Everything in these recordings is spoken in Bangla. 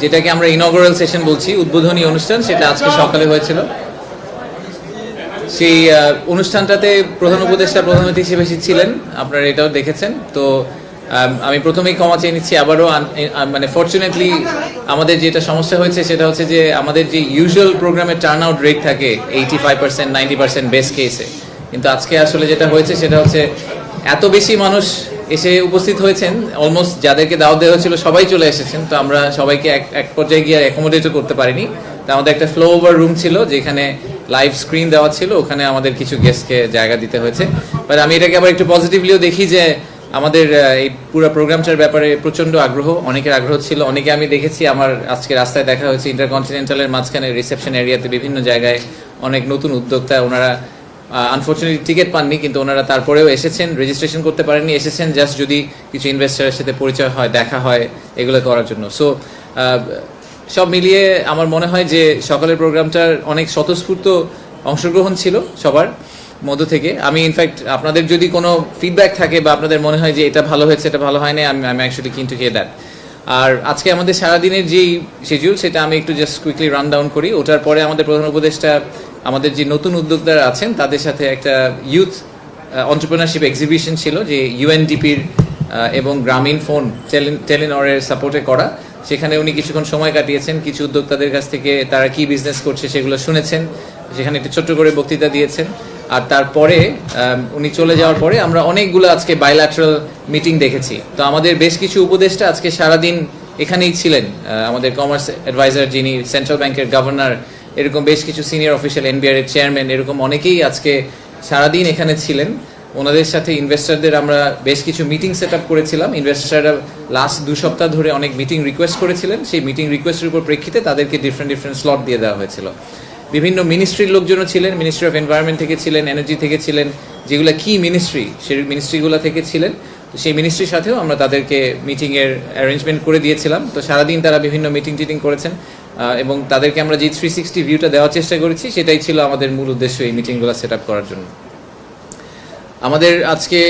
যেটাকে আমরা ইনঅগারাল সেশন বলছি, উদ্বোধনী অনুষ্ঠান, সেটা আজকে সকালে হয়েছিল। সেই অনুষ্ঠানটাতে প্রধান উপদেষ্টা প্রধান অতিথি হিসেবে ছিলেন, আপনারা এটাও দেখেছেন। তো আমি প্রথমেই ক্ষমা চেয়ে নিচ্ছি আবারও। মানে ফরচুনেটলি আমাদের যেটা সমস্যা হয়েছে সেটা হচ্ছে যে আমাদের যে ইউজুয়াল প্রোগ্রামের টার্ন আউট রেট থাকে 85%, 90% বেস্ট কেসে, কিন্তু আজকে আসলে যেটা হয়েছে সেটা হচ্ছে এত বেশি মানুষ এসে উপস্থিত হয়েছেন, অলমোস্ট যাদেরকে দাওয়াত দেওয়া হয়েছিল সবাই চলে এসেছেন। তো আমরা সবাইকে এক পর্যায়ে গিয়ে অ্যাকোমোডেটও করতে পারিনি। তো আমাদের একটা ফ্লো ওভার রুম ছিল যেখানে লাইভ স্ক্রিন দেওয়া ছিল, ওখানে আমাদের কিছু গেস্টকে জায়গা দিতে হয়েছে। বাট আমি এটাকে আবার একটু পজিটিভলিও দেখি যে আমাদের এই পুরো প্রোগ্রামটার ব্যাপারে প্রচণ্ড আগ্রহ, অনেকের আগ্রহ ছিল। অনেকে আমি দেখেছি, আমার আজকে রাস্তায় দেখা হয়েছে ইন্টারকন্টিনেন্টালের মাঝখানে রিসেপশন এরিয়াতে বিভিন্ন জায়গায় অনেক নতুন উদ্যোক্তা, ওনারা আনফর্চুনেটলি টিকিট পাননি, কিন্তু ওনারা তারপরেও এসেছেন, রেজিস্ট্রেশন করতে পারেননি, এসেছেন জাস্ট যদি কিছু ইনভেস্টারের সাথে পরিচয় হয়, দেখা হয়, এগুলো করার জন্য। সো সব মিলিয়ে আমার মনে হয় যে সকালের প্রোগ্রামটার অনেক স্বতঃস্ফূর্ত অংশগ্রহণ ছিল সবার মধ্য থেকে। আমি ইনফ্যাক্ট আপনাদের যদি কোনো ফিডব্যাক থাকে বা আপনাদের মনে হয় যে এটা ভালো হয়েছে, এটা ভালো হয় না, আমি অ্যাকচুয়ালি কিন টু হিয়ার দ্যাট। আর আজকে আমাদের সারাদিনের যেই শিডিউল সেটা আমি একটু জাস্ট কুইকলি রান ডাউন করি। ওটার পরে আমাদের প্রধান উপদেষ্টা আমাদের যে নতুন উদ্যোক্তারা আছেন তাদের সাথে একটা ইউথ এন্টারপ্রেনারশিপ এক্সিবিশন ছিল, যে ইউএনডিপির এবং গ্রামীণ ফোন টেলিনরের সাপোর্টে করা। সেখানে উনি কিছুক্ষণ সময় কাটিয়েছেন, কিছু উদ্যোক্তাদের কাছ থেকে তারা কি বিজনেস করছে সেগুলো শুনেছেন, সেখানে একটু ছোট্ট করে বক্তৃতা দিয়েছেন। আর তারপরে উনি চলে যাওয়ার পরে আমরা অনেকগুলো আজকে বাইল্যাটারাল মিটিং দেখেছি। তো আমাদের বেশ কিছু উপদেষ্টা আজকে সারাদিন এখানেই ছিলেন। আমাদের কমার্স অ্যাডভাইজার, যিনি সেন্ট্রাল ব্যাংকের গভর্নর, এরকম বেশ কিছু সিনিয়র অফিসিয়াল, এনবিআর এর চেয়ারম্যান, এরকম অনেকেই আজকে সারাদিন এখানে ছিলেন। ওনাদের সাথে ইনভেস্টারদের আমরা বেশ কিছু মিটিং সেট আপ করেছিলাম। ইনভেস্টাররা লাস্ট 2 সপ্তাহ ধরে অনেক মিটিং রিকোয়েস্ট করেছিলেন, সেই মিটিং রিকোয়েস্টের উপর প্রেক্ষিতে তাদেরকে ডিফারেন্ট স্লট দিয়ে দেওয়া হয়েছিল। বিভিন্ন মিনিস্ট্রির লোকজনও ছিলেন, মিনিস্ট্রি অফ এনভায়রনমেন্ট থেকে ছিলেন, এনার্জি থেকে ছিলেন, যেগুলো কি মিনিস্ট্রি সেই মিনিস্ট্রিগুলো থেকে ছিলেন। তো সেই মিনিস্ট্রির সাথেও আমরা তাদেরকে মিটিংয়ের অ্যারেঞ্জমেন্ট করে দিয়েছিলাম। তো সারাদিন তারা বিভিন্ন মিটিং করেছেন এবং তাদেরকে আমরা যে 360 ভিউটা দেওয়ার চেষ্টা করেছি, সেটাই ছিল আমাদের মূল উদ্দেশ্য এই মিটিংগুলো সেট আপ করার জন্য। আমাদের আজকে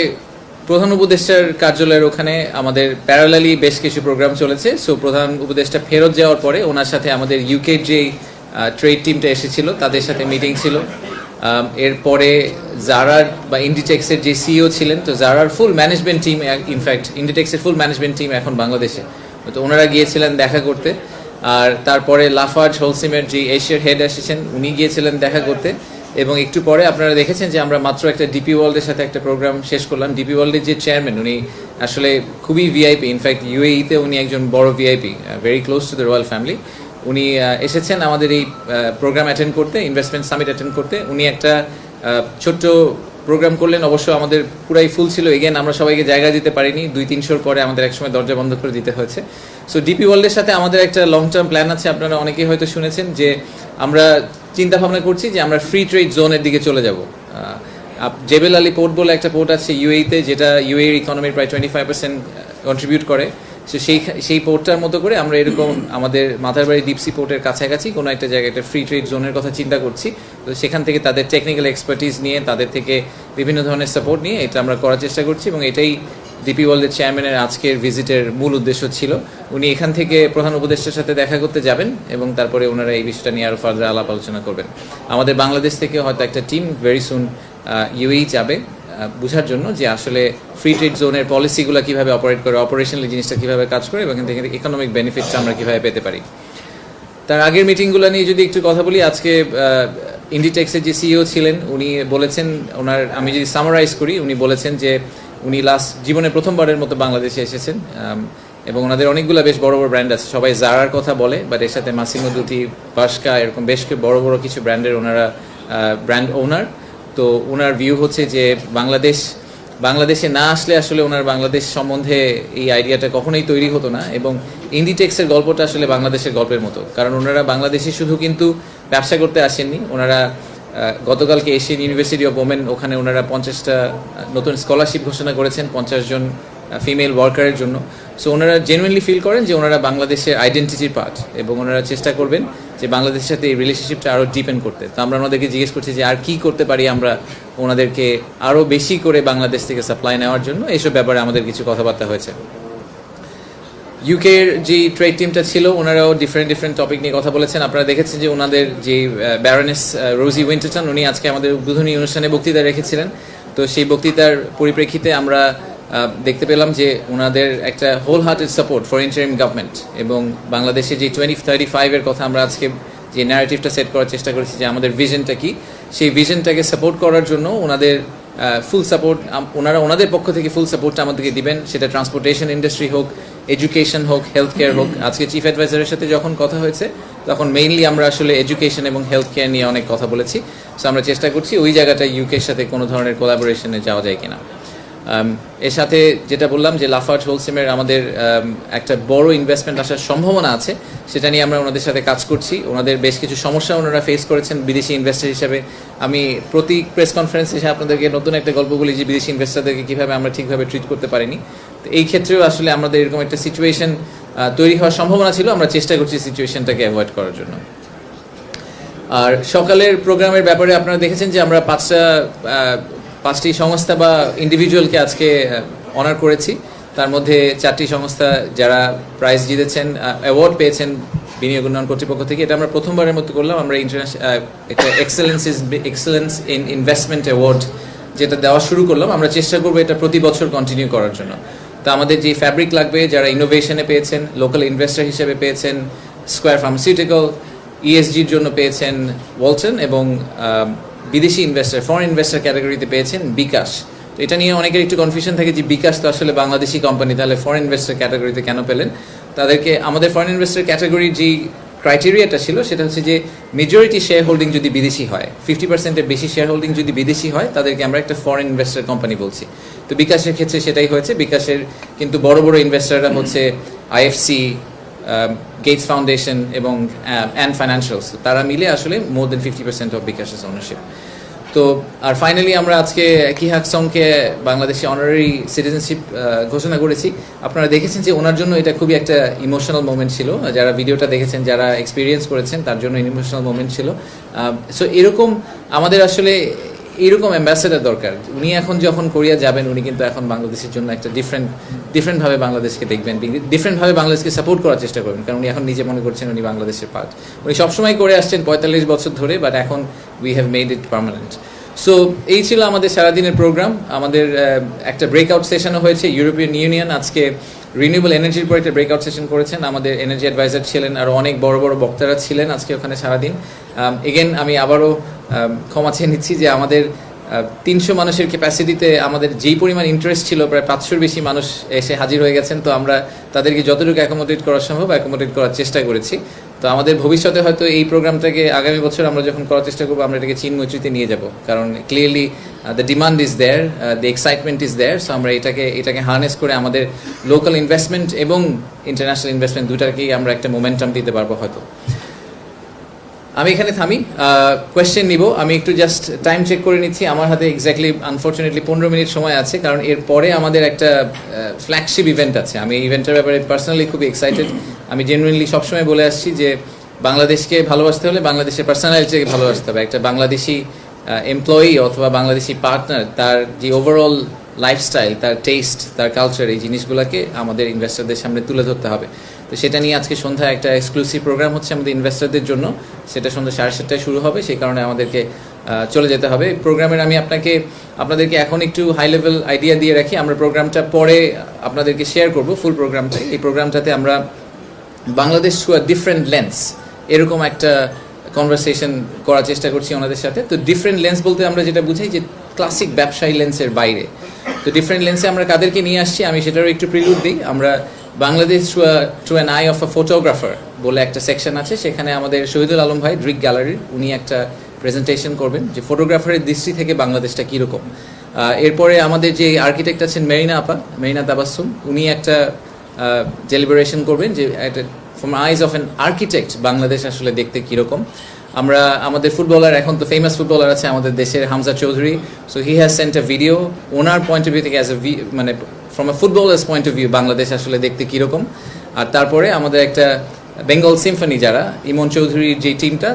প্রধান উপদেষ্টার কার্যালয়ের ওখানে আমাদের প্যারালালি বেশ কিছু প্রোগ্রাম চলেছে। সো প্রধান উপদেষ্টা ফেরত যাওয়ার পরে ওনার সাথে আমাদের ইউকের যে ট্রেড টিমটা এসেছিল তাদের সাথে মিটিং ছিল। এরপরে জারার বা ইন্ডিটেক্সের যে সিইও ছিলেন, তো জারার ফুল ম্যানেজমেন্ট টিম, ইনফ্যাক্ট ইন্ডিটেক্সের ফুল ম্যানেজমেন্ট টিম এখন বাংলাদেশে, তো ওনারা গিয়েছিলেন দেখা করতে। আর তারপরে লাফার্জ হোলসিমের যে এশিয়ার হেড এসেছেন, উনি গিয়েছিলেন দেখা করতে। এবং একটু পরে আপনারা দেখেছেন যে আমরা মাত্র একটা ডিপি ওয়ার্ল্ডের সাথে একটা প্রোগ্রাম শেষ করলাম। ডিপি ওয়ার্ল্ডের যে চেয়ারম্যান, উনি আসলে খুবই ভিআইপি, ইনফ্যাক্ট ইউএইতে উনি একজন বড় VIP, very close to the royal family. উনি এসেছেন আমাদের এই প্রোগ্রাম অ্যাটেন্ড করতে, ইনভেস্টমেন্ট সামিট অ্যাটেন্ড করতে। উনি একটা ছোট্ট প্রোগ্রাম করলেন, অবশ্য আমাদের পুরাই ফুল ছিল। এগেন আমরা সবাইকে জায়গা দিতে পারিনি, 2-300 পরে আমাদের একসময় দরজা বন্ধ করে দিতে হয়েছে। সো ডিপি ওয়ার্ল্ডের সাথে আমাদের একটা লং টার্ম প্ল্যান আছে। আপনারা অনেকেই হয়তো শুনেছেন যে আমরা চিন্তা ভাবনা করছি যে আমরা ফ্রি ট্রেড জোনের দিকে চলে যাব। জেবেল আলী পোর্ট বলে একটা পোর্ট আছে ইউএইতে, যেটা ইউএইর ইকোনমির প্রায় 25% কন্ট্রিবিউট করে। সো সেই পোর্টটার মতো করে আমরা এরকম আমাদের মাথারবাড়ি ডিপসি পোর্টের কাছাকাছি কোনো একটা জায়গায় একটা ফ্রি ট্রেড জোনের কথা চিন্তা করছি। তো সেখান থেকে তাদের টেকনিক্যাল এক্সপার্টিস নিয়ে, তাদের থেকে বিভিন্ন ধরনের সাপোর্ট নিয়ে এটা আমরা করার চেষ্টা করছি। এবং এটাই ডিপি ওয়ার্ল্ডের চেয়ারম্যানের আজকের ভিজিটের মূল উদ্দেশ্য ছিল। উনি এখান থেকে প্রধান উপদেষ্টার সাথে দেখা করতে যাবেন এবং তারপরে ওনারা এই বিষয়টা নিয়ে আরও ফার্দার আলাপ আলোচনা করবেন। আমাদের বাংলাদেশ থেকে হয়তো একটা টিম ভেরি সুন ইউএই যাবে বোঝার জন্য যে আসলে ফ্রি ট্রেড জোনের পলিসিগুলো কীভাবে অপারেট করে, অপারেশনালি জিনিসটা কীভাবে কাজ করে এবং এখান থেকে ইকোনমিক বেনিফিটটা আমরা কীভাবে পেতে পারি। তার আগের মিটিংগুলো নিয়ে যদি একটু কথা বলি, আজকে ইন্ডিটেক্সের যে সিইও ছিলেন উনি বলেছেন, ওনার আমি যদি সামারাইজ করি, উনি বলেছেন যে উনি জীবনে প্রথমবারের মতো বাংলাদেশে এসেছেন এবং ওনাদের অনেকগুলো বেশ বড় বড় ব্র্যান্ড আছে। সবাই জারার কথা বলে, বাট এর সাথে মাসিমো দুটি, বাস্কা, এরকম বেশ বড় কিছু ব্র্যান্ডের ওনারা ব্র্যান্ড ওনার। তো ওনার ভিউ হচ্ছে যে বাংলাদেশে না আসলে আসলে ওনার বাংলাদেশ সম্বন্ধে এই আইডিয়াটা কখনোই তৈরি হতো না। এবং ইন্ডিটেক্সের গল্পটা আসলে বাংলাদেশের গল্পের মতো, কারণ ওনারা বাংলাদেশে শুধু কিন্তু ব্যবসা করতে আসেননি। ওনারা গতকালকে এশিয়ান ইউনিভার্সিটি অফ ওমেন, ওখানে ওনারা 50টা নতুন স্কলারশিপ ঘোষণা করেছেন 50 জন ফিমেল ওয়ার্কারের জন্য। সো ওনারা জেনুইনলি ফিল করেন যে ওনারা বাংলাদেশের আইডেন্টিটির পার্ট এবং ওনারা চেষ্টা করবেন যে বাংলাদেশের সাথে এই রিলেশনশিপটা আরও ডিপেন্ড করতে। তো আমরা ওনাদেরকে জিজ্ঞেস করছি যে আর কি করতে পারি আমরা ওনাদেরকে আরও বেশি করে বাংলাদেশ থেকে সাপ্লাই নেওয়ার জন্য, এইসব ব্যাপারে আমাদের কিছু কথাবার্তা হয়েছে। ইউকের যে ট্রেড টিমটা ছিল ওনারাও ডিফারেন্ট টপিক নিয়ে কথা বলেছেন। আপনারা দেখেছেন যে ওনাদের যে ব্যারনেস রোজি উইন্টারটন উনি আজকে আমাদের উদ্বোধনী অনুষ্ঠানে বক্তৃতা রেখেছিলেন। তো সেই বক্তৃতার পরিপ্রেক্ষিতে আমরা দেখতে পেলাম যে ওনাদের একটা whole hearted support for interim government, এবং বাংলাদেশে যে 2035-এর কথা আমরা আজকে যে ন্যারেটিভটা সেট করার চেষ্টা করেছি যে আমাদের ভিশনটা কি, সেই ভিশনটাকে সাপোর্ট করার জন্য ওনাদের ফুল সাপোর্ট, ওনারা ওনাদের পক্ষ থেকে ফুল সাপোর্টটা আমাদেরকে দিবেন। সেটা ট্রান্সপোর্টেশন ইন্ডাস্ট্রি হোক, এডুকেশন হোক, হেলথ কেয়ার হোক। আজকে চিফ অ্যাডভাইজারের সাথে যখন কথা হয়েছে তখন মেইনলি আমরা আসলে এডুকেশন এবং হেলথ কেয়ার নিয়ে অনেক কথা বলেছি। সো আমরা চেষ্টা করছি ওই জায়গাটায় ইউকের সাথে কোনো ধরনের কোলাবোরেশনে যাওয়া যায় কিনা। এর সাথে যেটা বললাম যে লাফার্জ হোলসিমের আমাদের একটা বড় ইনভেস্টমেন্ট আসার সম্ভাবনা আছে, সেটা নিয়ে আমরা ওনাদের সাথে কাজ করছি। ওনাদের বেশ কিছু সমস্যা ওনারা ফেস করেছেন বিদেশি ইনভেস্টার হিসেবে। আমি প্রতি প্রেস কনফারেন্সে এসে আপনাদেরকে নতুন একটা গল্প বলি যে বিদেশি ইনভেস্টারদেরকে কীভাবে আমরা ঠিকভাবে ট্রিট করতে পারিনি। তো এই ক্ষেত্রেও আসলে আমাদের এরকম একটা সিচুয়েশন তৈরি হওয়ার সম্ভাবনা ছিল। আমরা চেষ্টা করছি সিচুয়েশনটাকে অ্যাভয়েড করার জন্য। আর সকালের প্রোগ্রামের ব্যাপারে আপনারা দেখেছেন যে আমরা পাঁচটি সংস্থা বা ইন্ডিভিজুয়ালকে আজকে অনার করেছি। তার মধ্যে 4টি সংস্থা যারা প্রাইজ জিতেছেন, অ্যাওয়ার্ড পেয়েছেন বিনিয়োগ উন্নয়ন কর্তৃপক্ষ থেকে। এটা আমরা প্রথমবারের মতো করলাম। আমরা একটা এক্সেলেন্স ইন ইনভেস্টমেন্ট অ্যাওয়ার্ড যেটা দেওয়া শুরু করলাম। আমরা চেষ্টা করবো এটা প্রতি বছর কন্টিনিউ করার জন্য। তো আমাদের যে ফ্যাব্রিক লাগবে, যারা ইনোভেশনে পেয়েছেন, লোকাল ইনভেস্টর হিসেবে পেয়েছেন স্কোয়ার ফার্মাসিউটিক্যাল, ইএসজির জন্য পেয়েছেন ওয়ালটন, এবং বিদেশি ইনভেস্টার ফরেন ইনভেস্টার ক্যাটাগরিতে পেয়েছেন বিকাশ। তো এটা নিয়ে অনেকের একটু কনফিউশন থাকে যে বিকাশ তো আসলে বাংলাদেশি কোম্পানি, তাহলে ফরেন ইনভেস্টার ক্যাটাগরিতে কেন পেলেন? তাদেরকে আমাদের ফরেন ইনভেস্টার ক্যাটাগরির যেই ক্রাইটেরিয়াটা ছিল সেটা হচ্ছে যে মেজরিটি শেয়ার হোল্ডিং যদি বিদেশি হয়, 50%-এর বেশি শেয়ার হোল্ডিং যদি বিদেশি হয়, তাদেরকে আমরা একটা ফরেন ইনভেস্টার কোম্পানি বলছি। তো বিকাশের ক্ষেত্রে সেটাই হয়েছে। বিকাশের কিন্তু বড় বড় ইনভেস্টাররা হচ্ছে আইএফসি, গেটস ফাউন্ডেশন এবং অ্যান্ড ফাইন্যান্সিয়ালস। তারা মিলে আসলে মোর দেন 50% অফ বিকাশের ওনারশিপ। তো আর ফাইনালি আমরা আজকে কি হাকসংকে বাংলাদেশি অনারারি সিটিজেনশিপ ঘোষণা করেছি। আপনারা দেখেছেন যে ওনার জন্য এটা খুবই একটা ইমোশনাল মোমেন্ট ছিল। যারা ভিডিওটা দেখেছেন, যারা এক্সপিরিয়েন্স করেছেন, তার জন্য ইমোশনাল মোমেন্ট ছিল। সো এরকম আমাদের আসলে এইরকম অ্যাম্বাসেডার দরকার। উনি এখন যখন কোরিয়া যাবেন, উনি কিন্তু এখন বাংলাদেশের জন্য একটা ডিফারেন্টভাবে বাংলাদেশকে দেখবেন, ডিফারেন্টভাবে বাংলাদেশকে সাপোর্ট করার চেষ্টা করবেন। কারণ উনি এখন নিজে মনে করছেন উনি বাংলাদেশের পার্ট। উনি সবসময় করে আসছেন 45 বছর ধরে, বাট এখন we have made it permanent. So এই ছিল আমাদের সারাদিনের প্রোগ্রাম। আমাদের একটা ব্রেকআউট সেশনও হয়েছে। ইউরোপিয়ান ইউনিয়ন আজকে রিনিউয়েবল এনার্জির উপর একটা ব্রেকআউট সেশন করেছেন। আমাদের এনার্জি অ্যাডভাইজার ছিলেন, আর অনেক বড় বড় বক্তারা ছিলেন আজকে ওখানে সারাদিন। এগেন আমি আবারও ক্ষমা চেয়ে নিচ্ছি যে আমাদের 300 মানুষের ক্যাপাসিটিতে আমাদের যেই পরিমাণ ইন্টারেস্ট ছিল, প্রায় 500-র বেশি মানুষ এসে হাজির হয়ে গেছেন। তো আমরা তাদেরকে যতটুকু অ্যাকোমোডেট করা সম্ভব অ্যাকোমোডেট করার চেষ্টা করেছি। তো আমাদের ভবিষ্যতে হয়তো এই প্রোগ্রামটাকে আগামী বছর আমরা যখন করার চেষ্টা করবো, আমরা এটাকে চীন-মৈত্রীতে নিয়ে যাব। কারণ clearly the demand is there, the excitement is there. So আমরা এটাকে হার্নেস করে আমাদের লোকাল ইনভেস্টমেন্ট এবং ইন্টারন্যাশনাল ইনভেস্টমেন্ট দুটাকেই আমরা একটা মোমেন্টাম দিতে পারবো হয়তো। আমি এখানে থামি, কোয়েশ্চেন নিব। আমি একটু জাস্ট টাইম চেক করে নিচ্ছি। আমার হাতে এক্স্যাক্টলি আনফর্চুনেটলি 15 মিনিট সময় আছে, কারণ এরপরে আমাদের একটা ফ্ল্যাগশিপ ইভেন্ট আছে। আমি এই ইভেন্টের ব্যাপারে পার্সোনালি খুবই এক্সাইটেড। আমি জেনুইনলি সবসময় বলে আসছি যে বাংলাদেশকে ভালোবাসতে হলে বাংলাদেশের পার্সোনালিটিকে ভালোবাসতে হবে। একটা বাংলাদেশি এমপ্লয়ি অথবা বাংলাদেশি পার্টনার, তার যে ওভারঅল লাইফস্টাইল, তার টেস্ট, তার কালচার, এই জিনিসগুলোকে আমাদের ইনভেস্টরদের সামনে তুলে ধরতে হবে। তো সেটা নিয়ে আজকে সন্ধ্যায় একটা এক্সক্লুসিভ প্রোগ্রাম হচ্ছে আমাদের ইনভেস্টরদের জন্য। সেটা সন্ধ্যা 7:30টায় শুরু হবে, সেই কারণে আমাদেরকে চলে যেতে হবে। প্রোগ্রামের আমি আপনাদেরকে এখন একটু হাই লেভেল আইডিয়া দিয়ে রাখি। আমরা প্রোগ্রামটা পরে আপনাদেরকে শেয়ার করব, ফুল প্রোগ্রামটাই। এই প্রোগ্রামটাতে আমরা Bangladesh through a different lens, এরকম একটা কনভারসেশন করার চেষ্টা করছি ওনাদের সাথে। তো ডিফারেন্ট লেন্স বলতে আমরা যেটা বুঝাই যে ক্লাসিক ব্যবসায়ী লেন্সের বাইরে। তো ডিফারেন্ট লেন্সে আমরা কাদেরকে নিয়ে আসছি আমি সেটারও একটু প্রিলুড দিই। আমরা Bangladesh through an I of a photographer বলে একটা সেকশন আছে, সেখানে আমাদের শহীদুল আলম ভাই, ড্রিক গ্যালারির, উনি একটা প্রেজেন্টেশন করবেন যে ফটোগ্রাফারের দৃষ্টি থেকে বাংলাদেশটা কীরকম। এরপরে আমাদের যে আর্কিটেক্ট আছেন মেরিনা তাবাসসুম, উনি একটা ডেলিবারেশন করবেন যে একটা from eyes of an architect Bangladesh আসলে দেখতে কীরকম। আমরা আমাদের ফুটবলার, এখন তো ফেমাস ফুটবলার আছে আমাদের দেশের, Hamza Chowdhury. So he has Saint a video owner point of view থেকে, মানে from a footballers point of view Bangladesh আসলে দেখতে কীরকম। আর তারপরে আমাদের একটা বেঙ্গল সিম্ফনি, যারা ইমন চৌধুরীর যে টিমটা,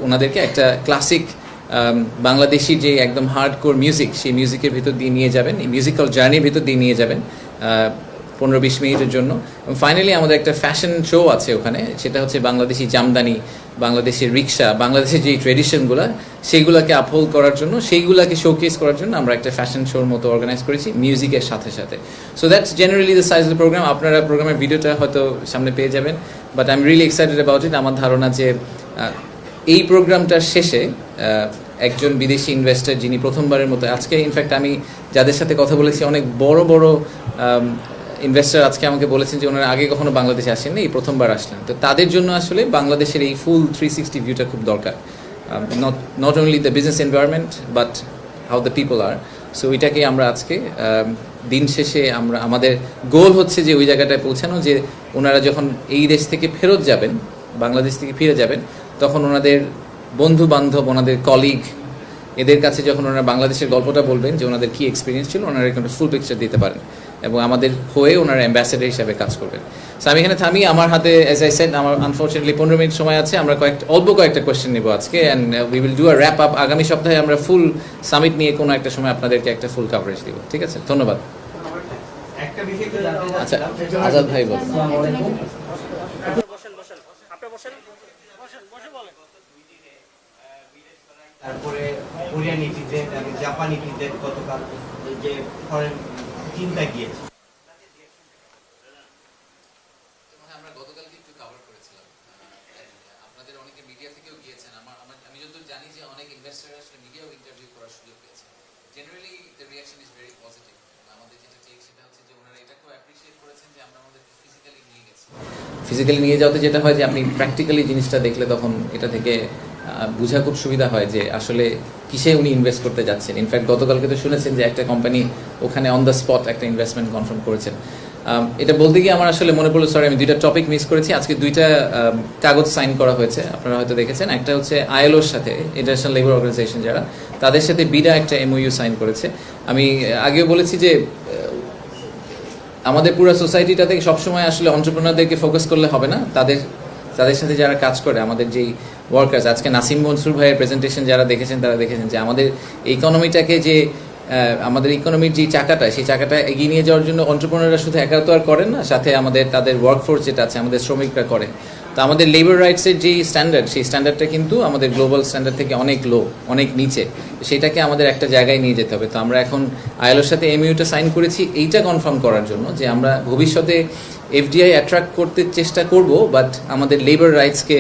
ওনাদেরকে একটা ক্লাসিক বাংলাদেশি যে একদম হার্ড কোর মিউজিক, সেই মিউজিকের ভিতর দিয়ে নিয়ে যাবেন, এই মিউজিক্যাল জার্নির ভিতর দিয়ে নিয়ে যাবেন। 15-20 মিনিটের জন্য। এবং ফাইনালি আমাদের একটা ফ্যাশন শো আছে ওখানে, সেটা হচ্ছে বাংলাদেশি জামদানি, বাংলাদেশের রিক্সা, বাংলাদেশের যে ট্রেডিশনগুলো সেইগুলোকে আপহোল্ড করার জন্য, সেইগুলোকে শোকেস করার জন্য আমরা একটা ফ্যাশন শোর মতো অর্গানাইজ করেছি মিউজিকের সাথে সাথে। So that's generally the size of the program. আপনারা প্রোগ্রামের ভিডিওটা হয়তো সামনে পেয়ে যাবেন, but I am really excited about it. আমার ধারণা যে এই প্রোগ্রামটার শেষে একজন বিদেশি ইনভেস্টর যিনি প্রথমবারের মতো, আজকে ইনফ্যাক্ট আমি যাদের সাথে কথা বলেছি অনেক বড় বড় ইনভেস্টর আজকে আমাকে বলেছেন যে ওনারা আগে কখনো বাংলাদেশে আসেননি, এই প্রথমবার আসলেন। তো তাদের জন্য আসলে বাংলাদেশের এই ফুল 360 ভিউটা খুব দরকার, not only the business environment but how the people are. So ওইটাকে আমরা আজকে দিন শেষে আমাদের গোল হচ্ছে যে ওই জায়গাটায় পৌঁছানো, যে ওনারা যখন এই দেশ থেকে ফেরত যাবেন, বাংলাদেশ থেকে ফিরে যাবেন, তখন ওনাদের বন্ধু বান্ধব, ওনাদের কলিগ, এদের কাছে যখন ওনারা বাংলাদেশের গল্পটা বলবেন যে ওনাদের কী এক্সপিরিয়েন্স ছিল, ওনারা একটা ফুল পিকচার দিতে পারেন এবং আমাদের হয়ে ওনারা অ্যাম্বাসেডার হিসাবে কাজ করবেন। সো আমি এখানে থামি, আমার হাতে অ্যাজ আই সেড আমার আনফর্চুনেটলি 15 মিনিট সময় আছে। আমরা অল্প কয়েকটা কোয়েশ্চেন নেব আজকে, and we will do a wrap up. আগামী সপ্তাহে আমরা ফুল সামিট নিয়ে কোনো একটা সময় আপনাদেরকে একটা ফুল কাভারেজ দিব। ঠিক আছে, ধন্যবাদ। আচ্ছা, আজাদ ভাই বলুন। তারপরে কোরিয়ান ইপিজেড এবং জাপান ইপিজেড গতকাল যে ফরেন চিন্তা গিয়েছে, আমরা গতকালকে একটু কভার করেছিলাম, আপনাদের অনেকে মিডিয়া থেকেও গিয়েছেন। আমি যতদূর জানি যে অনেক ইনভেস্টর আসলে মিডিয়াও ইন্টারভিউ করার সুযোগ পেয়েছে। Generally the reaction is very positive. আমাদের যেটা ঠিক সেটা হচ্ছে যে ওনারা এটাকেও অ্যাপ্রিসিয়েট করেছেন যে আমরা আমাদের ফিজিক্যালি নিয়ে গেছি। ফিজিক্যালি নিয়ে যাওয়াতে যেটা হয় যে আপনি প্র্যাকটিক্যালি জিনিসটা দেখলে তখন এটা থেকে বোঝা খুব সুবিধা হয় যে আসলে কিসে উনি ইনভেস্ট করতে যাচ্ছেন। ইনফ্যাক্ট গতকালকে তো শুনেছেন যে একটা কোম্পানি ওখানে অন দ্য স্পট একটা ইনভেস্টমেন্ট কনফার্ম করেছেন। এটা বলতে গিয়ে আমার আসলে মনে পড়লো, সরি আমি দুইটা টপিক মিস করেছি। আজকে দুইটা কাগজ সাইন করা হয়েছে, আপনারা হয়তো দেখেছেন। একটা হচ্ছে আইএলওর সাথে, ইন্টারন্যাশনাল লেবার অর্গানাইজেশন যারা, তাদের সাথে বিডা একটা এমওইউ সাইন করেছে। আমি আগেও বলেছি যে আমাদের পুরো সোসাইটিটাতে সবসময় আসলে এন্টারপ্রেনারদেরকে ফোকাস করলে হবে না, তাদের সাথে যারা কাজ করে, আমাদের যেই ওয়ার্কার্স। আজকে নাসিম মনসুর ভাইয়ের প্রেজেন্টেশন যারা দেখেছেন তারা দেখেছেন যে আমাদের ইকোনমিটাকে, যে আমাদের ইকোনমির যে চাকাটা, সেই চাকাটা এগিয়ে নিয়ে যাওয়ার জন্য এন্টারপ্রেনাররা শুধু একা তো আর করেন না, সাথে তাদের ওয়ার্কফোর্স যেটা আছে, আমাদের শ্রমিকরা করে। তো আমাদের লেবার রাইটসের যেই স্ট্যান্ডার্ড, সেই স্ট্যান্ডার্ডটা কিন্তু আমাদের গ্লোবাল স্ট্যান্ডার্ড থেকে অনেক লো, অনেক নিচে। সেটাকে আমাদের একটা জায়গায় নিয়ে যেতে হবে। তো আমরা এখন আইএলওর সাথে এমইউটা সাইন করেছি এইটা কনফার্ম করার জন্য যে আমরা ভবিষ্যতে এফডিআই অ্যাট্রাক্ট করতে চেষ্টা করব, বাট আমাদের লেবার রাইটসকে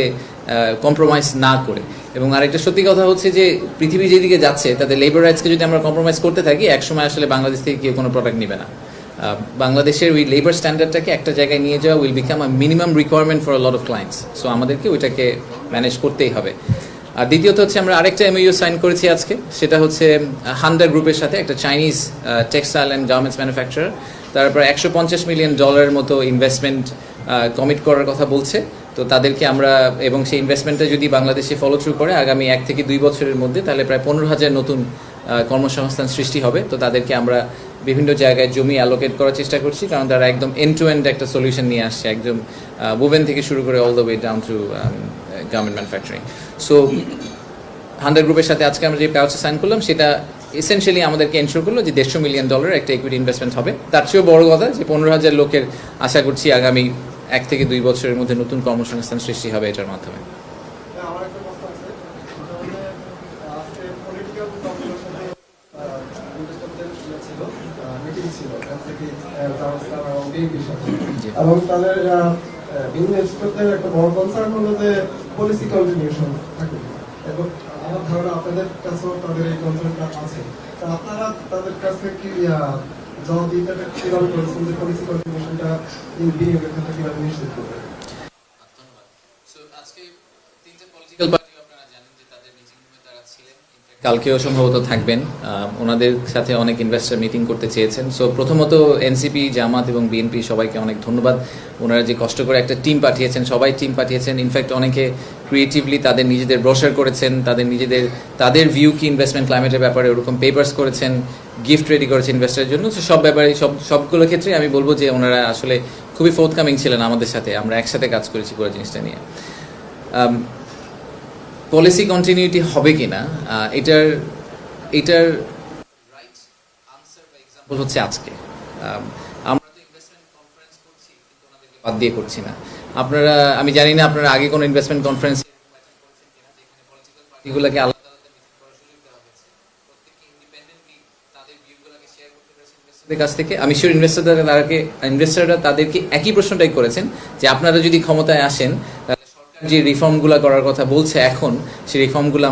কম্প্রোমাইজ না করে। এবং আরেকটা সত্যি কথা হচ্ছে যে পৃথিবী যেদিকে যাচ্ছে, তাদের লেবার রাইটসকে যদি আমরা কম্প্রোমাইজ করতে থাকি, একসময় আসলে বাংলাদেশ থেকে কেউ কোনো প্রোডাক্ট নেবে না। বাংলাদেশের ওই লেবার স্ট্যান্ডার্ডটাকে একটা জায়গায় নিয়ে যাওয়া will become a minimum requirement for a lot of clients. So আমাদেরকে ওইটাকে ম্যানেজ করতেই হবে। আর দ্বিতীয়ত হচ্ছে আমরা আরেকটা এমইউ সাইন করেছি আজকে, সেটা হচ্ছে হান্ডা গ্রুপের সাথে, একটা Chinese textile and garments manufacturer. তারপর $150 মিলিয়ন মতো ইনভেস্টমেন্ট কমিট করার কথা বলছে। তো তাদেরকে আমরা, এবং সেই ইনভেস্টমেন্টটা যদি বাংলাদেশে ফলো থ্রু করে আগামী 1 থেকে 2 বছরের মধ্যে, তাহলে প্রায় 15,000 নতুন কর্মসংস্থান সৃষ্টি হবে। তো তাদেরকে আমরা বিভিন্ন জায়গায় জমি অ্যালোকেট করার চেষ্টা করছি, কারণ তারা একদম এন্ড টু এন্ড একটা সলিউশন নিয়ে আসছে, একদম ওভেন থেকে শুরু করে all the way down to garment manufacturing. So Handa গ্রুপের সাথে আজকে আমরা যে কাগজটা সাইন করলাম, সেটা এসেনশিয়ালি আমাদেরকে এনশিওর করলো যে $150 মিলিয়ন একটা ইকুইটি ইনভেস্টমেন্ট হবে। তার চেয়েও বড় কথা যে 15,000 লোকের আশা করছি আগামী 1 থেকে 2 বছরের মধ্যে নতুন কর্মসংস্থান সৃষ্টি হবে এটার মাধ্যমে। এবং তাদের ইনভেস্টরদের একটা বড় কনসার্ন হলো যে পলিসি কন্টিনিউশন থাকে, এবং আমার ধারণা আপনাদের কাছেও তাদের এই কনসার্নটা আছে। তা আপনারা তাদের কাছে কি জবাবদিহিতাটা কিভাবে করেছেন যে পলিসি কন্টিনিউশনটা বিনিয়োগের ক্ষেত্রে কিভাবে নিশ্চিত করবে? কালকেও সম্ভবত থাকবেন, ওনাদের সাথে অনেক ইনভেস্টর মিটিং করতে চেয়েছেন। সো প্রথমত এনসিপি, জামাত এবং বিএনপি সবাইকে অনেক ধন্যবাদ। ওনারা যে কষ্ট করে একটা টিম পাঠিয়েছেন, সবাই টিম পাঠিয়েছেন। ইনফ্যাক্ট অনেকে ক্রিয়েটিভলি তাদের নিজেদের ব্রোশার করেছেন, তাদের ভিউ কি ইনভেস্টমেন্ট ক্লাইমেটের ব্যাপারে, ওরকম পেপার্স করেছেন, গিফট রেডি করেছেন ইনভেস্টারের জন্য। তো সব ব্যাপারে সবগুলো ক্ষেত্রে আমি বলবো যে ওনারা আসলে খুবই ফোর্থকামিং ছিলেন আমাদের সাথে। আমরা একসাথে কাজ করেছি পুরো জিনিসটা নিয়ে। পলিসি কন্টিনিউটি হবে কিনা, এটার রাইট আনসার বা এক্সাম্পল হচ্ছে আজকে আমরা তো ইনভেস্টমেন্ট বাদ দিয়ে করছি না। আপনারা, আমি জানি না আপনারা আগে কোনো ইনভেস্টমেন্ট কনফারেন্স এগুলোকে আলাদা আলাদা মিটিং করার সুযোগ দেওয়া হয়েছে, প্রত্যেককে ইন্ডিপেন্ডেন্টলি তাদের ভিউগুলোকে শেয়ার করতে পেরেছেন ইনভেস্টরদের কাছ থেকে। আমি শিওর ইনভেস্টররা তাদেরকে একই প্রশ্নটাই করেছেন যে আপনারা যদি ক্ষমতায় আসেন তাহলে সরকার যে রিফর্মগুলো করার কথা বলছে এখন, সেই রিফর্মগুলো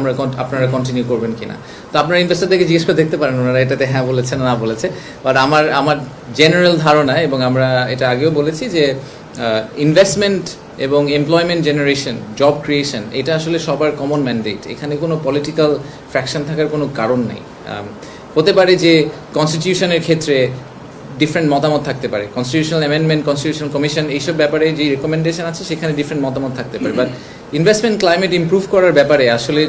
আপনারা কন্টিনিউ করবেন কিনা। তো আপনারা ইনভেস্টরদেরকে জিজ্ঞেস করে দেখতে পারেন ওনারা এটাতে হ্যাঁ বলেছে না বলেছে। বাট আমার জেনারেল ধারণা, এবং আমরা এটা আগেও বলেছি, যে ইনভেস্টমেন্ট এবং এমপ্লয়মেন্ট জেনারেশন, জব ক্রিয়েশন, এটা আসলে সবার কমন ম্যান্ডেট। এখানে কোনো পলিটিক্যাল ফ্র্যাকশন থাকার কোনো কারণ নেই। হতে পারে যে কনস্টিটিউশনের ক্ষেত্রে ডিফারেন্ট মতামত থাকতে পারে, কনস্টিটিউশনাল অ্যামেন্ডমেন্ট, কনস্টিটিউশনাল কমিশন, এইসব ব্যাপারে যে রেকমেন্ডেশন আছে সেখানে ডিফারেন্ট মতামত থাকতে পারে। বাট ইনভেস্টমেন্ট ক্লাইমেট ইমপ্রুভ করার ব্যাপারে আসলে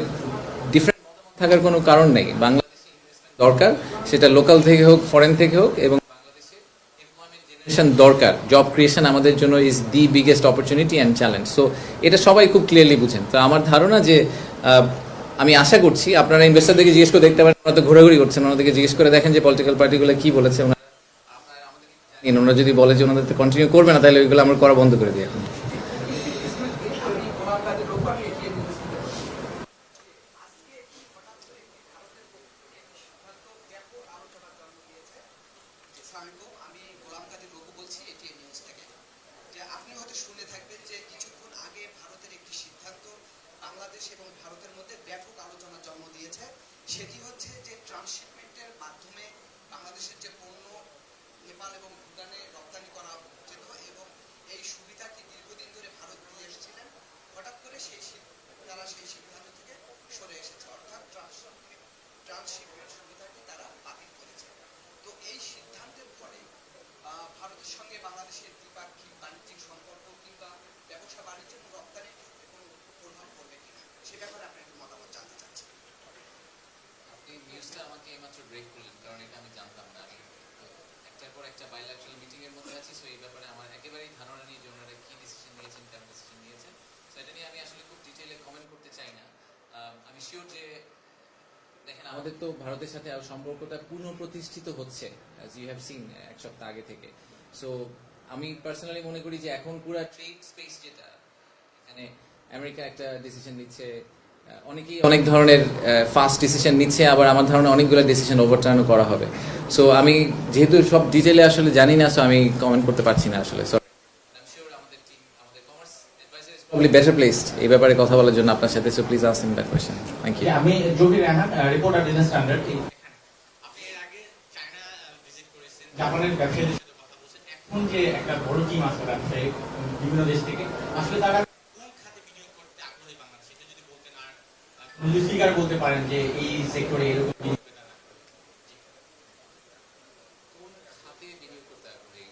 ডিফারেন্ট মতামত থাকার কোনো কারণ নেই। বাংলাদেশে ইনভেস্টমেন্ট দরকার, সেটা লোকাল থেকে হোক, ফরেন থেকে হোক, এবং দরকার। জব ক্রিয়েশন আমাদের জন্য is the biggest opportunity and challenge. So এটা সবাই খুব ক্লিয়ারলি বুঝেন। তো আমার ধারণা যে আমি আশা করছি আপনারা ইনভেস্টরদেরকে জিজ্ঞেস করে দেখতে পারেন, ওনারা তো ঘোরাঘুরি করছেন, ওনাদেরকে জিজ্ঞেস করে দেখেন যে পলিটিক্যাল পার্টিগুলো কি বলেছে। ওনারা যদি বলে যে ওনাদের কন্টিনিউ করবে না, তাহলে ওইগুলো আমরা করা বন্ধ করে দিই এখন। আমি গোলাম কাদের রঘু বলছি এটিএন নিউজ থেকে। যে আপনি হয়তো শুনে থাকবেন যে কিছুক্ষণ আগে ভারতের একটি সিদ্ধান্ত বাংলাদেশ এবং ভারতের মধ্যে ব্যাপক আলোচনার জন্ম দিয়েছে। সেটি হচ্ছে যে ট্রান্সশিপমেন্টের মাধ্যমে বাংলাদেশের যে পণ্য নেপাল এবং ভুটানে রপ্তানি করা যেত, এবং এই সুবিধাটি দীর্ঘদিন ধরে ভারত দিয়ে এসেছিলেন। হঠাৎ করে তারা সেই সিদ্ধান্ত থেকে সরে এসেছে, অর্থাৎ ট্রান্সশিপমেন্ট সুবিধাটি তারা বাতিল করেছে। তো এই সিদ্ধান্তের ফলে ভারতের সঙ্গে বাংলাদেশের দ্বিপাক্ষিক বাণিজ্যিক সম্পর্ক কিংবা ব্যবসা বাণিজ্য এবং রপ্তানির ক্ষেত্রে কোনো প্রভাব পড়বে কিনা, সে ব্যাপারে আপনার একটু মতামত জানতে চাচ্ছি। আপনি নিউজটা আমাকে এইমাত্র ব্রেক করলেন, কারণ এটা আমি জানতাম না। আমি একটার পর একটা বাইল্যাটারাল মিটিং এর মধ্যে আছি, সো এই ব্যাপারে আমার একেবারেই ধারণা নেই যে ওনারা কি ডিসিশন নিয়েছেন, কেন ডিসিশন নিয়েছেন। সো এটা নিয়ে আমি আসলে খুব ডিটেইলে কমেন্ট করতে চাই না। আমি শিওর যে দেখেন, আমাদের তো ভারতের সাথে সম্পর্কটা পুনঃপ্রতিষ্ঠিত হচ্ছে, অ্যাজ ইউ হ্যাভ সিন, এক সপ্তাহ আগে থেকে। সো আমি পার্সোনালি মনে করি যে এখন পুরো ট্রেড স্পেস যেটা, এখানে আমেরিকা একটা ডিসিশন নিচ্ছে, অনেকেই অনেক ধরনের ফাস্ট ডিসিশন নিচ্ছে, আবার আমার ধারণা অনেকগুলো ডিসিশন ওভারটার্নও করা হবে। সো আমি যেহেতু সব ডিটেলে আসলে জানি না, সো আমি কমেন্ট করতে পারছি না আসলে। সো probably better placed এই ব্যাপারে কথা বলার জন্য আপনার সাথে। So please ask him that question. Thank you. আমি Zahir Rahman, reporter Business Standard. আপনি এর আগে চায়না ভিজিট করেছেন, জাপানের ব্যবসায়ীদের সাথে কথা বলছেন। এখন যে একটা বড় টিম আছে ব্যবসায়ী বিভিন্ন দেশ থেকে, আসলে তারা কোন খাতে বিনিয়োগ করতে আগ্রহী বাংলাদেশ, এটা যদি বলতেন। আর যদি ফিগার বলতে পারেন যে এই সেক্টরে এরকম বিনিয়োগ তারা কোন খাতে বিনিয়োগ করতে আগ্রহী?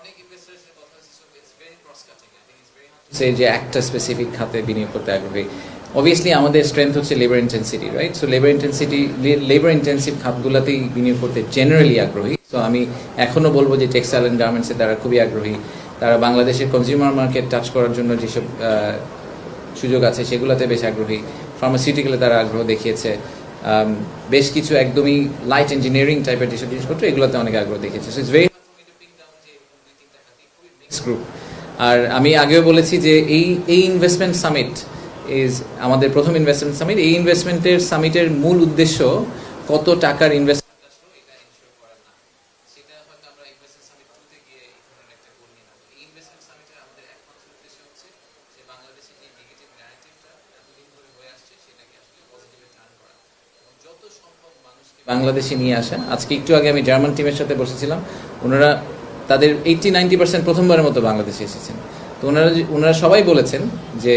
অনেক ইনভেস্টরদের কথা হচ্ছে, so it's very cross cutting. I think it's very hard to say যে একটা স্পেসিফিক খাতে বিনিয়োগ করতে আগ্রহী। অবভিয়াসলি আমাদের স্ট্রেংথ হচ্ছে labour intensity, right? So labour intensive খাতগুলোতেই বিনিয়োগ করতে জেনারেলি আগ্রহী। সো আমি এখনো বলবো যে টেক্সটাইল অ্যান্ড গার্মেন্টসে তারা খুবই আগ্রহী। তারা বাংলাদেশের কনজিউমার মার্কেট টাচ করার জন্য যেসব সুযোগ আছে সেগুলোতে বেশ আগ্রহী। ফার্মাসিউটিক্যালে তারা আগ্রহ দেখিয়েছে। বেশ কিছু একদমই লাইট ইঞ্জিনিয়ারিং টাইপের যেসব জিনিসপত্র, এগুলোতে অনেক আগ্রহ দেখিয়েছে। So it's very group. আর আমি আগেও বলেছি যে এই ইনভেস্টমেন্ট সামিট ইজ আমাদের প্রথম ইনভেস্টমেন্ট সামিট। এই ইনভেস্টমেন্টের সামিটের মূল উদ্দেশ্য কত টাকার ইনভেস্টমেন্ট আসলো এটা এনশিওর করা না। সেটা হয়তো আমরা ইনভেস্টমেন্ট সামিট 2 তে গিয়ে এই ধরনের একটা গোল নিয়ে নেব। এই ইনভেস্টমেন্ট সামিটের আমাদের একমাত্র উদ্দেশ্য হচ্ছে যে বাংলাদেশের যে নেগেটিভ ন্যারেটিভটা এতদিন ধরে হয়ে আসছে সেটাকে আসলে পজিটিভে টার্ন করা এবং যত সম্ভব মানুষকে বাংলাদেশে নিয়ে আসা। আজকে একটু আগে আমি জার্মান টিমের সাথে বসেছিলাম। ওনারা তাদের 80-90% প্রথমবারের মতো বাংলাদেশে এসেছেন। তো ওনারা সবাই বলেছেন যে,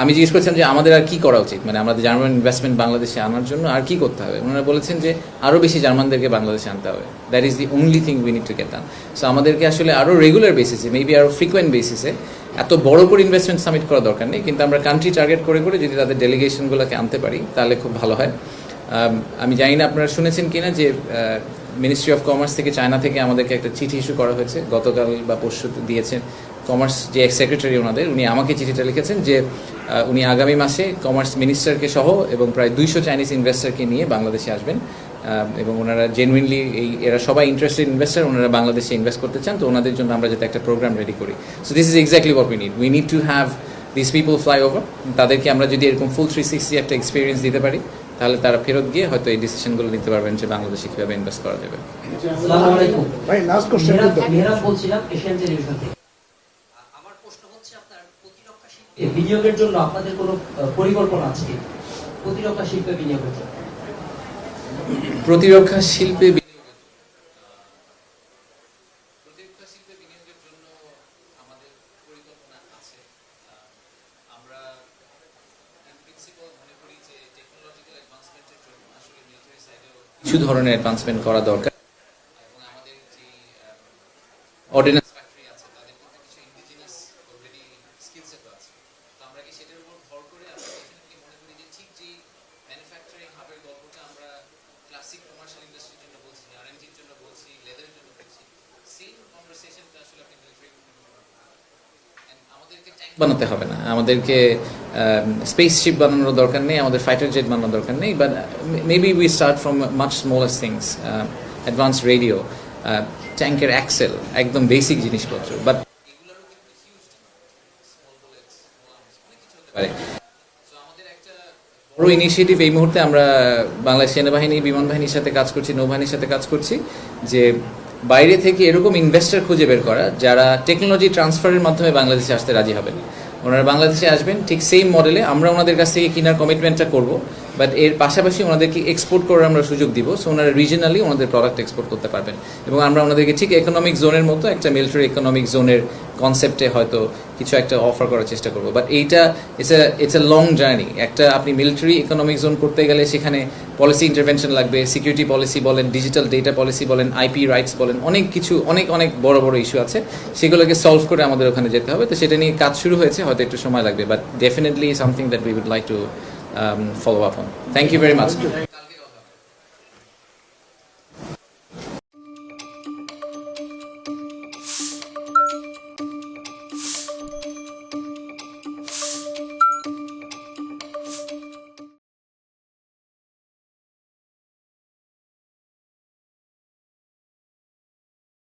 আমি জিজ্ঞেস করছিলাম যে আমাদের আর কি করা উচিত, মানে আমাদের জার্মান ইনভেস্টমেন্ট বাংলাদেশে আনার জন্য আর কি করতে হবে। ওনারা বলেছেন যে আরও বেশি জার্মানদেরকে বাংলাদেশে আনতে হবে। That is the only thing we need to get done. So আমাদেরকে আসলে আরও রেগুলার বেসিসে, মেবি আরও ফ্রিকোয়েন্ট বেসিসে, এত বড় করে ইনভেস্টমেন্ট সামিট করা দরকার নেই, কিন্তু আমরা কান্ট্রি টার্গেট করে করে যদি তাদের ডেলিগেশনগুলোকে আনতে পারি তাহলে খুব ভালো হয়। আমি জানি না আপনারা শুনেছেন কিনা যে মিনিস্ট্রি অফ কমার্স থেকে চায়না থেকে আমাদেরকে একটা চিঠি ইস্যু করা হয়েছে, গতকাল বা পরশু দিয়েছেন। কমার্স যে এক্স সেক্রেটারি ওনাদের, উনি আমাকে চিঠিটা লিখেছেন যে উনি আগামী মাসে কমার্স মিনিস্টারকে সহ এবং প্রায় 200 চাইনিজ ইনভেস্টরকে নিয়ে বাংলাদেশে আসবেন এবং ওনারা জেনুইনলি এরা সবাই ইন্টারেস্টেড ইনভেস্টার, ওনারা বাংলাদেশে ইনভেস্ট করতে চান, তো ওনাদের জন্য আমরা যাতে একটা প্রোগ্রাম রেডি করি। So this is exactly what we need to have this people fly over. তাদেরকে আমরা যদি এরকম ফুল 360 একটা এক্সপিরিয়েন্স দিতে পারি, তাহলে তারা ফেরত গিয়ে হয়তো এই ডিসিশনগুলো নিতে পারবেন যে বাংলাদেশে কীভাবে ইনভেস্ট করা যাবে। আসসালামু আলাইকুম ভাই, লাস্ট কোশ্চেন মেহরাব বলছিলাম এশিয়ান টেলিভিশন থেকে। আমার প্রশ্ন হচ্ছে আপনার প্রতিরক্ষা শিল্পে বিনিয়োগের জন্য আপনাদের কোনো পরিকল্পনা আছে কি? প্রতিরক্ষা শিল্পে বিনিয়োগের জন্য প্রতিরক্ষা শিল্পে আমাদের পরিকল্পনা আছে। আমরা প্রিন্সিপাল মনে করি যে টেকনোলজিক্যাল অ্যাডভান্সমেন্টের জন্য আসলে মিলিটারি সাইডেও কিছু ধরনের অ্যাডভান্সমেন্ট করা দরকার। এবং আমাদের যে অর্ডিন্যান্স ফ্যাক্টরি আছে তাদের কিন্তু কিছু ইন্ডিজিনাস অলরেডি স্কিল সেট আছে। তো আমরা কি সেটার উপর ভর করে আমরা ডেফিনেটলি মনে করি যে ঠিক যে ম্যানুফ্যাকচারিং হাবের গল্পটা আমরা ক্লাসিক কমার্শিয়াল ইন্ডাস্ট্রির জন্য বলছি, আরএনজির জন্য বলছি, লেদারের জন্য বলছি, সেম কনভারসেশনটা আসলে আপনি মিলিটারি আমাদেরকে ট্যাঙ্ক বানাতে হবে না, আমাদেরকে স্পেসশিপ বানানোর দরকার নেই, আমাদের ফাইটার জেট বানানোর দরকার নেই, but maybe we start from much smaller things, advance radio, ট্যাঙ্কের অ্যাক্সেল, একদম বেসিক জিনিসপত্র, বাট এগুলোরও কিন্তু huge small bullets, small arms অনেক কিছু হতে পারে। পারে। সো আমাদের একটা বড় ইনিশিয়েটিভ এই মুহূর্তে আমরা বাংলাদেশ সেনাবাহিনী, বিমান বাহিনীর সাথে কাজ করছি, নৌবাহিনীর সাথে কাজ করছি, যে বাইরে থেকে এরকম ইনভেস্টর খুঁজে বের করা যারা টেকনোলজি ট্রান্সফারের মাধ্যমে বাংলাদেশে আসতে রাজি হবেন। ওনারা বাংলাদেশে আসবেন ঠিক সেম মডেলে, আমরা ওনাদের কাছ থেকে কেনার কমিটমেন্টটা করব, বাট এর পাশাপাশি ওনাদেরকে এক্সপোর্ট করার আমরা সুযোগ দিব। সো ওনারা রিজনালি ওনাদের প্রোডাক্ট এক্সপোর্ট করতে পারবেন, এবং আমরা ওনাদেরকে ঠিক ইকোনমিক জোনের মতো একটা মিলিটারি ইকোনমিক জোনের কনসেপ্টে হয়তো কিছু একটা অফার করার চেষ্টা করবো। বাট এইটা ইটস এ লং জার্নি। একটা আপনি মিলিটারি ইকোনমিক জোন করতে গেলে সেখানে পলিসি ইন্টারভেনশন লাগবে, সিকিউরিটি পলিসি বলেন, ডিজিটাল ডেটা পলিসি বলেন, আইপি রাইটস বলেন, অনেক কিছু অনেক বড় বড় ইস্যু আছে, সেগুলোকে সলভ করে আমাদের ওখানে যেতে হবে। তো সেটা নিয়ে কাজ শুরু হয়েছে, হয়তো একটু সময় লাগবে, but definitely something that we would like to follow up on. Thank you very much. কালকে